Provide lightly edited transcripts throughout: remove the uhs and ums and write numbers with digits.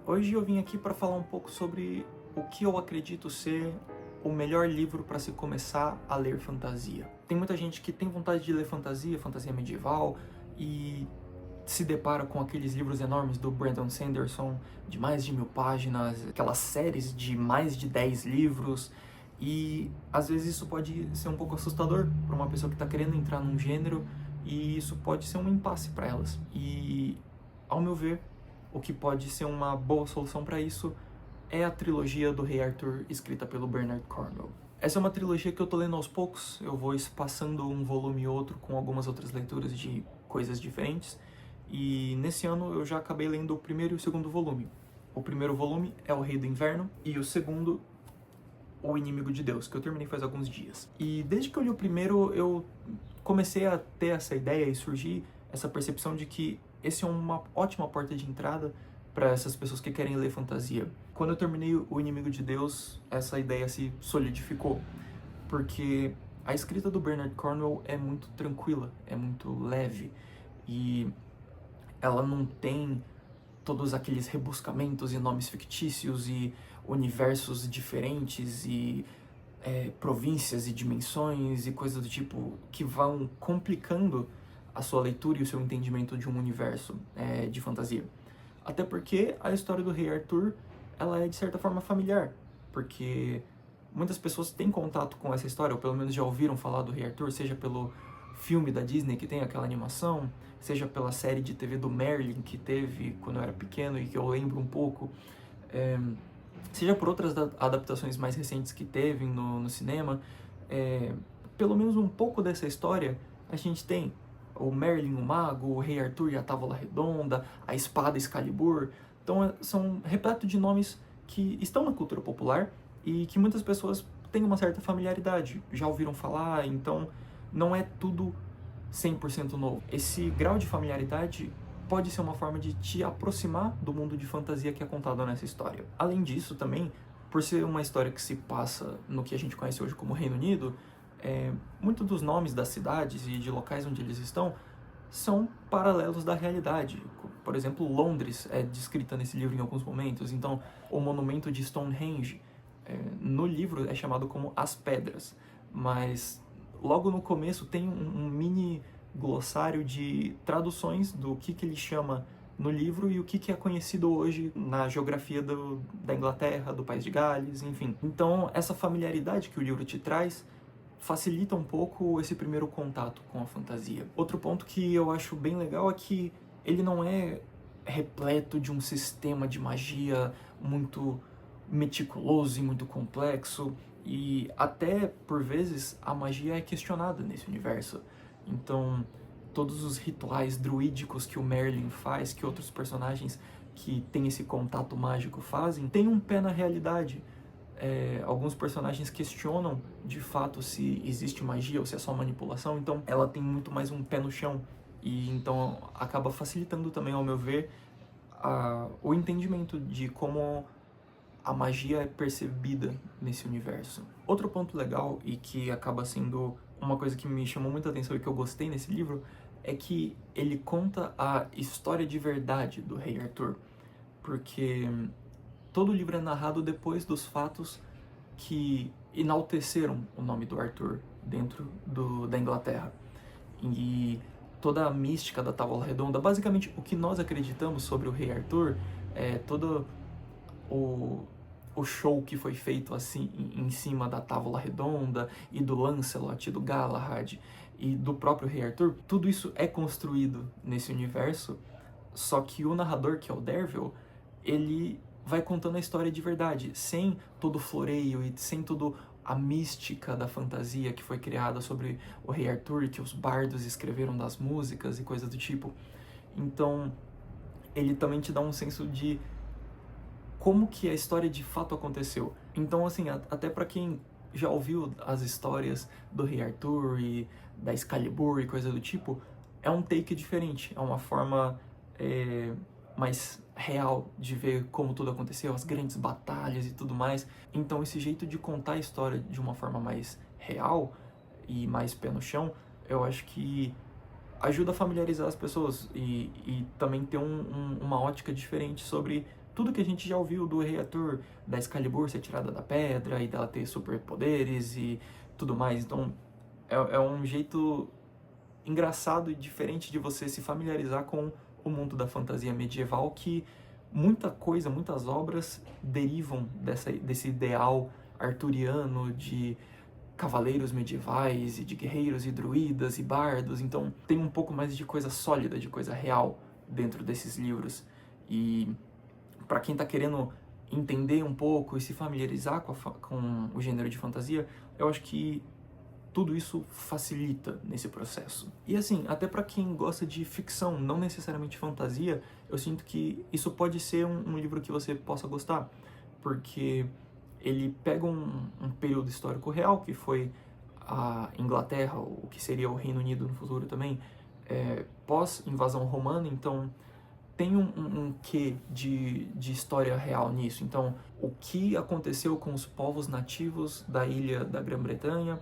Hoje eu vim aqui para falar um pouco sobre o que eu acredito ser o melhor livro para se começar a ler fantasia. Tem muita gente que tem vontade de ler fantasia, fantasia medieval, e se depara com aqueles livros enormes do Brandon Sanderson, de mais de 1000 páginas, aquelas séries de mais de 10 livros, e às vezes isso pode ser um pouco assustador para uma pessoa que está querendo entrar num gênero, e isso pode ser um impasse para elas. E, ao meu ver, o que pode ser uma boa solução para isso é a trilogia do Rei Arthur, escrita pelo Bernard Cornwell. Essa é uma trilogia que eu tô lendo aos poucos, eu vou espaçando um volume e outro com algumas outras leituras de coisas diferentes, e nesse ano eu já acabei lendo o primeiro e o segundo volume. O primeiro volume é O Rei do Inverno, e o segundo, O Inimigo de Deus, que eu terminei faz alguns dias. E desde que eu li o primeiro, eu comecei a ter essa ideia e surgir essa percepção de que esse é uma ótima porta de entrada para essas pessoas que querem ler fantasia. Quando eu terminei O Inimigo de Deus, essa ideia se solidificou, porque a escrita do Bernard Cornwell é muito tranquila, é muito leve, e ela não tem todos aqueles rebuscamentos e nomes fictícios e universos diferentes e províncias e dimensões e coisas do tipo que vão complicando a sua leitura e o seu entendimento de um universo de fantasia. Até porque a história do Rei Arthur, ela é de certa forma familiar, porque muitas pessoas têm contato com essa história, ou pelo menos já ouviram falar do Rei Arthur, seja pelo filme da Disney que tem aquela animação, seja pela série de TV do Merlin que teve quando eu era pequeno e que eu lembro um pouco, seja por outras adaptações mais recentes que teve no cinema. Pelo menos um pouco dessa história a gente tem. O Merlin, o Mago, o Rei Arthur e a Távola Redonda, a Espada Excalibur. Então são repleto de nomes que estão na cultura popular e que muitas pessoas têm uma certa familiaridade, já ouviram falar, então não é tudo 100% novo. Esse grau de familiaridade pode ser uma forma de te aproximar do mundo de fantasia que é contado nessa história. Além disso, também, por ser uma história que se passa no que a gente conhece hoje como Reino Unido, muitos dos nomes das cidades e de locais onde eles estão são paralelos da realidade. Por exemplo, Londres é descrita nesse livro em alguns momentos, então o monumento de Stonehenge, no livro é chamado como As Pedras, mas logo no começo tem um mini glossário de traduções do que ele chama no livro e o que é conhecido hoje na geografia da Inglaterra, do País de Gales, enfim. Então, essa familiaridade que o livro te traz facilita um pouco esse primeiro contato com a fantasia. Outro ponto que eu acho bem legal é que ele não é repleto de um sistema de magia muito meticuloso e muito complexo, e até, por vezes, a magia é questionada nesse universo. Então, todos os rituais druídicos que o Merlin faz, que outros personagens que têm esse contato mágico fazem, tem um pé na realidade. Alguns personagens questionam, de fato, se existe magia ou se é só manipulação, então ela tem muito mais um pé no chão. E então acaba facilitando também, ao meu ver, o entendimento de como a magia é percebida nesse universo. Outro ponto legal, e que acaba sendo uma coisa que me chamou muita atenção e que eu gostei nesse livro, é que ele conta a história de verdade do Rei Arthur, porque todo o livro é narrado depois dos fatos que enalteceram o nome do Arthur dentro da Inglaterra. E toda a mística da Távola Redonda, basicamente o que nós acreditamos sobre o Rei Arthur, todo o show que foi feito assim em cima da Távola Redonda e do Lancelot, do Galahad e do próprio Rei Arthur, tudo isso é construído nesse universo, só que o narrador, que é o Derville, ele vai contando a história de verdade, sem todo o floreio e sem toda a mística da fantasia que foi criada sobre o Rei Arthur, que os bardos escreveram das músicas e coisas do tipo. Então, ele também te dá um senso de como que a história de fato aconteceu. Então, assim, até para quem já ouviu as histórias do Rei Arthur e da Excalibur e coisa do tipo, é um take diferente, é uma forma mais real de ver como tudo aconteceu, as grandes batalhas e tudo mais. Então, esse jeito de contar a história de uma forma mais real e mais pé no chão, eu acho que ajuda a familiarizar as pessoas e também ter uma ótica diferente sobre tudo que a gente já ouviu do Rei Arthur, da Excalibur ser tirada da pedra e dela ter superpoderes e tudo mais. Então é um jeito engraçado e diferente de você se familiarizar com o mundo da fantasia medieval, que muita coisa, muitas obras derivam desse ideal arturiano de cavaleiros medievais e de guerreiros e druidas e bardos. Então tem um pouco mais de coisa sólida, de coisa real dentro desses livros. E para quem está querendo entender um pouco e se familiarizar com o gênero de fantasia, eu acho que tudo isso facilita nesse processo. E assim, até para quem gosta de ficção, não necessariamente fantasia, eu sinto que isso pode ser um livro que você possa gostar, porque ele pega um período histórico real, que foi a Inglaterra, o que seria o Reino Unido no futuro também, pós-invasão romana. Então tem um quê de história real nisso. Então, o que aconteceu com os povos nativos da ilha da Grã-Bretanha,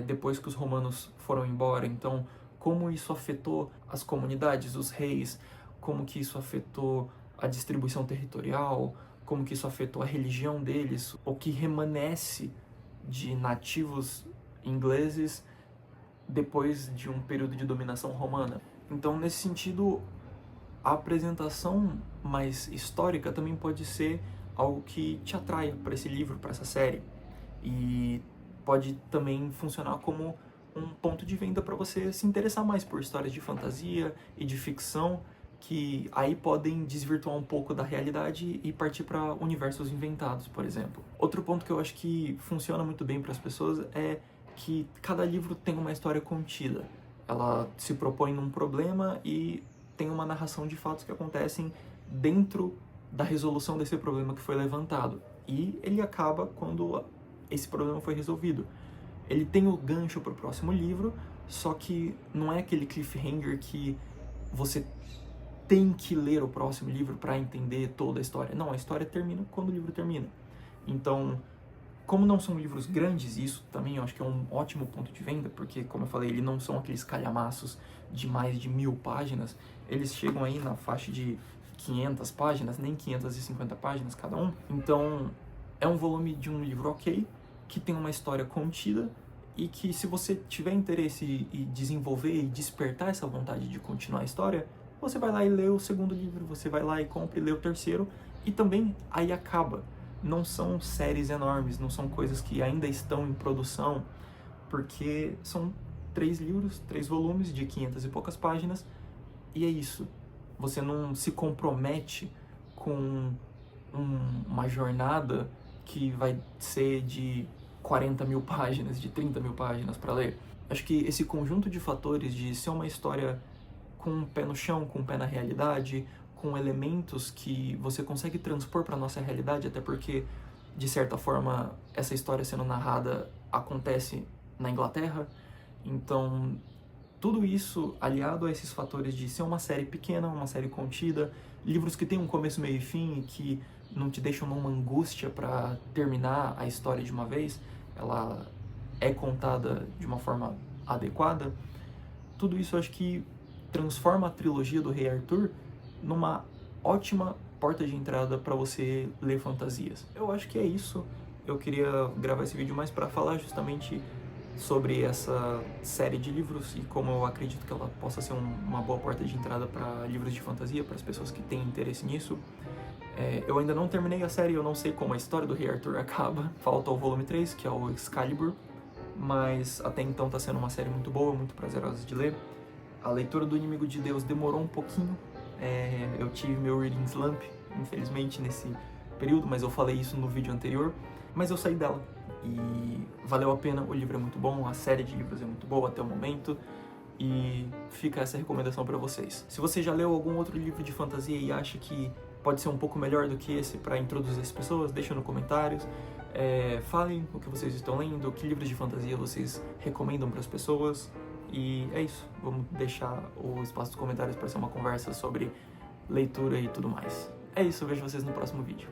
depois que os romanos foram embora. Então, como isso afetou as comunidades, os reis, como que isso afetou a distribuição territorial, como que isso afetou a religião deles, o que remanesce de nativos ingleses depois de um período de dominação romana. Então, nesse sentido, a apresentação mais histórica também pode ser algo que te atraia para esse livro, para essa série. E pode também funcionar como um ponto de venda para você se interessar mais por histórias de fantasia e de ficção, que aí podem desvirtuar um pouco da realidade e partir para universos inventados, por exemplo. Outro ponto que eu acho que funciona muito bem para as pessoas é que cada livro tem uma história contida. Ela se propõe num problema e tem uma narração de fatos que acontecem dentro da resolução desse problema que foi levantado. E ele acaba quando esse problema foi resolvido. Ele tem o gancho para o próximo livro, só que não é aquele cliffhanger que você tem que ler o próximo livro para entender toda a história. Não, a história termina quando o livro termina. Então, como não são livros grandes, isso também eu acho que é um ótimo ponto de venda, porque, como eu falei, eles não são aqueles calhamaços de mais de 1000 páginas, eles chegam aí na faixa de 500 páginas, nem 550 páginas cada um. Então, é um volume de um livro ok, que tem uma história contida e que, se você tiver interesse e desenvolver e despertar essa vontade de continuar a história, você vai lá e lê o segundo livro, você vai lá e compra e lê o terceiro, e também aí acaba. Não são séries enormes, não são coisas que ainda estão em produção, porque são 3 livros, 3 volumes de 500 e poucas páginas, e é isso. Você não se compromete com uma jornada que vai ser de 40 mil páginas, de 30 mil páginas para ler. Acho que esse conjunto de fatores de ser uma história com um pé no chão, com um pé na realidade, com elementos que você consegue transpor para a nossa realidade, até porque, de certa forma, essa história sendo narrada acontece na Inglaterra. Então, tudo isso aliado a esses fatores de ser uma série pequena, uma série contida, livros que têm um começo, meio e fim e que não te deixam numa angústia para terminar a história de uma vez, ela é contada de uma forma adequada. Tudo isso eu acho que transforma a trilogia do Rei Arthur numa ótima porta de entrada para você ler fantasias. Eu acho que é isso. Eu queria gravar esse vídeo mais para falar justamente sobre essa série de livros e como eu acredito que ela possa ser uma boa porta de entrada para livros de fantasia, para as pessoas que têm interesse nisso. Eu ainda não terminei a série, eu não sei como a história do Rei Arthur acaba. Falta o volume 3, que é o Excalibur, mas até então está sendo uma série muito boa, muito prazerosa de ler. A leitura do Inimigo de Deus demorou um pouquinho, eu tive meu reading slump, infelizmente, nesse período, mas eu falei isso no vídeo anterior, mas eu saí dela e valeu a pena. O livro é muito bom, a série de livros é muito boa até o momento, e fica essa recomendação para vocês. Se você já leu algum outro livro de fantasia e acha que pode ser um pouco melhor do que esse para introduzir as pessoas, deixa nos comentários. Falem o que vocês estão lendo, que livros de fantasia vocês recomendam para as pessoas. E é isso, vamos deixar o espaço dos comentários para ser uma conversa sobre leitura e tudo mais. É isso, eu vejo vocês no próximo vídeo.